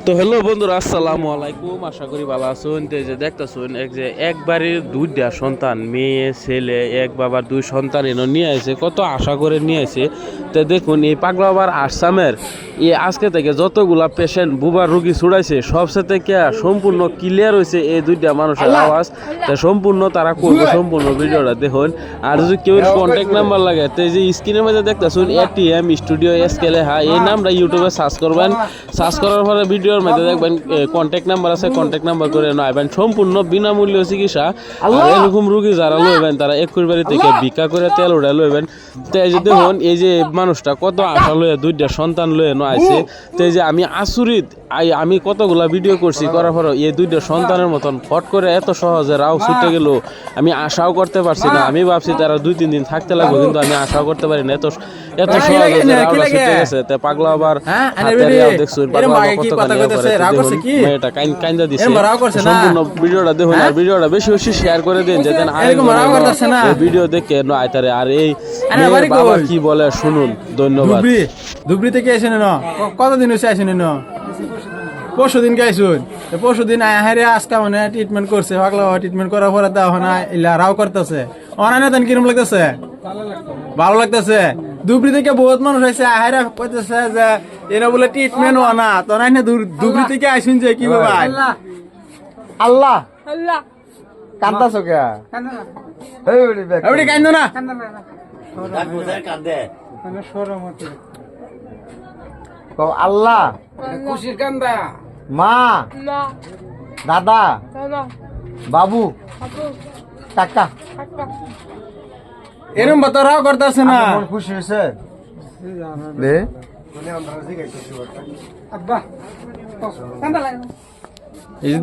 তো হ্যালো বন্ধুরা, আসসালামু আলাইকুম। আশা করি ভালো আছেন। তো এই যে দেখতেছেন এক বাড়ির দুইটা সন্তান, মেয়ে ছেলে, এক বাবার দুই সন্তান এনে নিয়ে আসে, কত আশা করে নিয়ে আসে। তো দেখুন এই পাগলা বাবার আসামের আজকে থেকে যতগুলা পেশেন্ট বুবার রুগী ছুড়াইছে সবসাথে কে সম্পূর্ণ ক্লিয়ার হয়েছে এই দুইটা মানুষের আওয়াজ। তো সম্পূর্ণ তারা করবে সম্পূর্ণ ভিডিওটা দেখুন। আর যদি কেউ কন্ট্যাক্ট নাম্বার লাগে তো এই যে স্ক্রিনের মধ্যে দেখতেছেন এটিএম স্টুডিও এসকে লেখা, এই নামটা ইউটিউবে সার্চ করবেন। সার্চ করার পরে ভিডিওর মধ্যে দেখবেন কন্ট্যাক্ট নাম্বার আছে, কন্ট্যাক্ট নাম্বার করে নয়বেন। সম্পূর্ণ বিনামূল্য চিকিৎসা। আর এরকম রুগী যারা লইবেন তারা 21 বাড়ি থেকে ভিক্ষা করে তেল উঠে লইবেন। তো এই যে দেখুন এই যে মানুষটা কত আশা লয়ে দুইটা সন্তান লয়ে আইছে। তো এই যে আমি আচরিত, আমি কতগুলা ভিডিও করছি, করার পর এই দুইটা সন্তানের মতন ফট করে এত সহজে রাও ছুটে গেল আমি আশাও করতে পারছি না। আমি ভাবছি তারা 2-3 দিন থাকতে লাগবে, কিন্তু আমি আশাও করতে পারি না এত সহজে রাওটা ছুটে গেছে। তো পাগলা আবার দেখছুন মেয়েটা কাইন্দা দিছে। সম্পূর্ণ ভিডিওটা দেখুন আর ভিডিওটা বেশি বেশি শেয়ার করে দিন যাতে ভিডিও দেখে আইতারে। আর এই বাবা কি বলে শুনুন। ধন্যবাদ। ধুবড়ি থেকে আসেন কতদিন হয়েছে আসেন পরশু দিন গাইছুন। পরশু দিন আহারে আজকা মানে ট্রিটমেন্ট করছে, পাগলা ট্রিটমেন্ট করার পরে দেওয়া না ইলা রাও করতেছে। অনানে তেন কিরম লাগতেছে? ভালো লাগতেছে। ধুবড়ি থেকে বহুত মানুষ আছে আহারে কইতেছে যে এরা বলে ট্রিটমেন্ট হওয়া না। তো না ধুবড়ি থেকে আসুন যে কি ভাই আল্লাহ আল্লাহ কান্দাছো কে? এই কান্দো না আল্লাহ খুশির কান্দা মা দাদা বাবু কাকা এরম বাতারাও করতেছে না। খুশি হয়েছে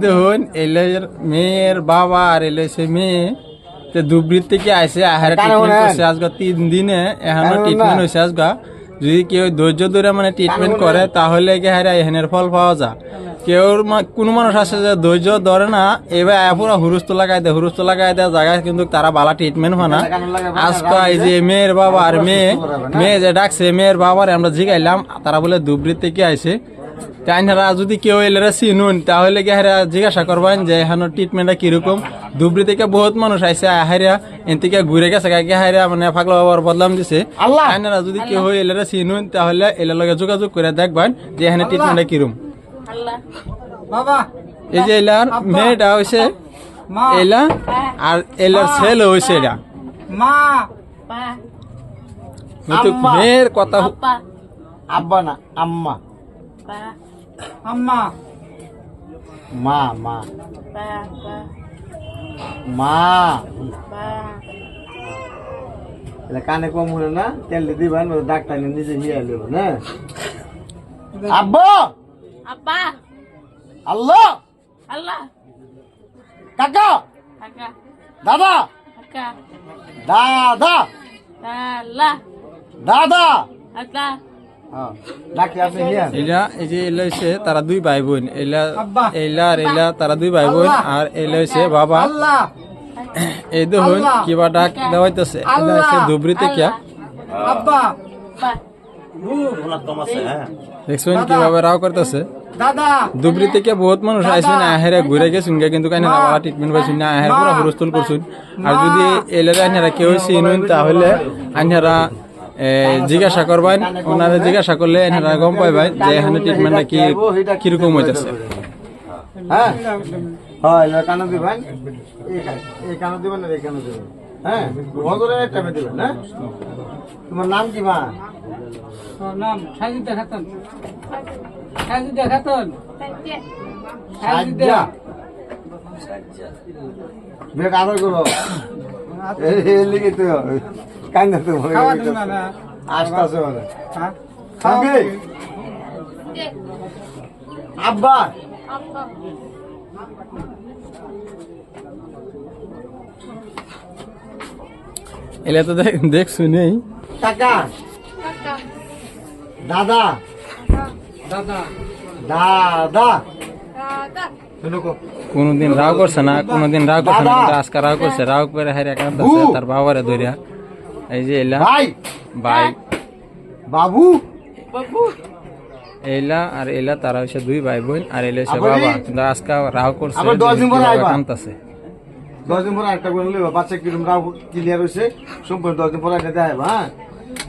দেখুন এলের মেয়ের বাবা আর এলে সে মেয়ে ধুবড়ির থেকে আইসে আহারে ট্রিটমেন্ট করছে আজকে 3 দিনে এখনো ট্রিটমেন্ট হয়েছে। আজকে যদি কেউ ধৈর্য ধরে মানে ট্রিটমেন্ট করে তাহলে এখানের ফল পাওয়া যায়। কেউ কোনো মানুষ আছে যে ধৈর্য ধরে না, এবার পুরো হুরুস্ত লাগাই দেয় জায়গায়, কিন্তু তারা ভালো ট্রিটমেন্ট হয় না। আজকে এই যে মেয়ের বাবা আর মেয়ে যে ডাকছে মেয়ের বাবার আমরা জিগাইলাম, তারা বলে ধুবড়ির থেকে আইসে। তাইনারা যদি কেউ এলেরা চিনুন তাহলে জিজ্ঞাসা করবেন যে এখানে ট্রিটমেন্টটা কিরকম। ধুবড়ি থেকে বহুত মানুষ আইসে আহারিয়া এন থেকে ঘুরে গেছে হাইরা মানে পাগলা বাবার বদলাম দিছে। তাইনারা যদি কেউ এলেরা চিনুন তাহলে এলার লগে যোগাযোগ করে দেখবেন যে এখানে ট্রিটমেন্টটা কিরকম। এই যে এলার মেয়েটা হয়েছে এলা আর এলার ছেলে হয়েছে এটা মেয়ের কথা আব্বা না আম্মা আম্মা মা মা মা কানে কম হলো না তেল দিবেন ডাক্তার নিজে নিয়ে এলো না। আব্বা আব্বা আল্লাহ আল্লাহ কাকা কাকা দাদা কাকা দাদা আল্লাহ দাদা আল্লাহ। তারা দুই ভাই বোন, তারা দুই ভাই বোন আর এলা হয়েছে বাবা। এই দেখুন কিবা ডাক দেওয়াইতেছে ধুবড়ি থেকে। দেখছেন কিভাবে রাও করতেছে। ধুবড়ি থেকে বহুত মানুষ আইসুন আহেরা ঘুরে গেছুন কিন্তু ট্রিটমেন্ট পাইছুন না, আহের পুরা হুলস্থুল করছুন। আর যদি এলাকা আইনারা কেউ চিনুন তাহলে আইনারা জিজ্ঞাসা করবেন, ওনারা জিজ্ঞাসা করলে এনারা গম পাইবেন যে এখানে ট্রিটমেন্টটা কিরকম হইতেছে। তোমার নাম কি মা? নাম সাজিদা খাতুন। সাজিদা খাতুন সাজিদা বেক আদর করো এই লিখে তো কান্দা তো বলে আসতাছে বলে খাবে আব্বা আব্বা এলে তো দেখ শুনেই কাকা কাকা দাদা দাদা দাদা দাদা কোনদিন রাগ করছে না, কোনদিন রাগ করছে না, আজকে রাগ করছে। রাগ করে হারিয়া কাঁদতেছে তার বাবারে ধরিয়া। এই যে এলা ভাই ভাই বাবু বাবু এইলা আর এইলা তারা হচ্ছে দুই ভাই বোন আর এলে সে বাবা কিন্তু আজকে রাও করছে আবার 10 দিন পরে আইবা। কান্তাছে 10 দিন পরে একটা করে লইবা বাচ্চা কিরম রাও ক্লিয়ার হইছে সম্পূর্ণ 10 দিন পরে এটা দেখাইবা হ্যাঁ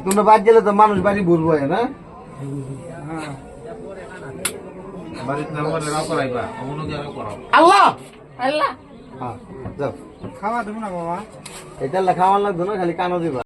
তোমরা বাদ গেলে তো মানুষ বাড়ি ঘুরবো না বাড়িতে না বলে রাও করাইবা অন্য জায়গা করাও আল্লাহ আল্লাহ হ্যাঁ যাও খাওয়া দেব না বাবা এটা লেখা আমার লাগতো না খালি কানো দিবা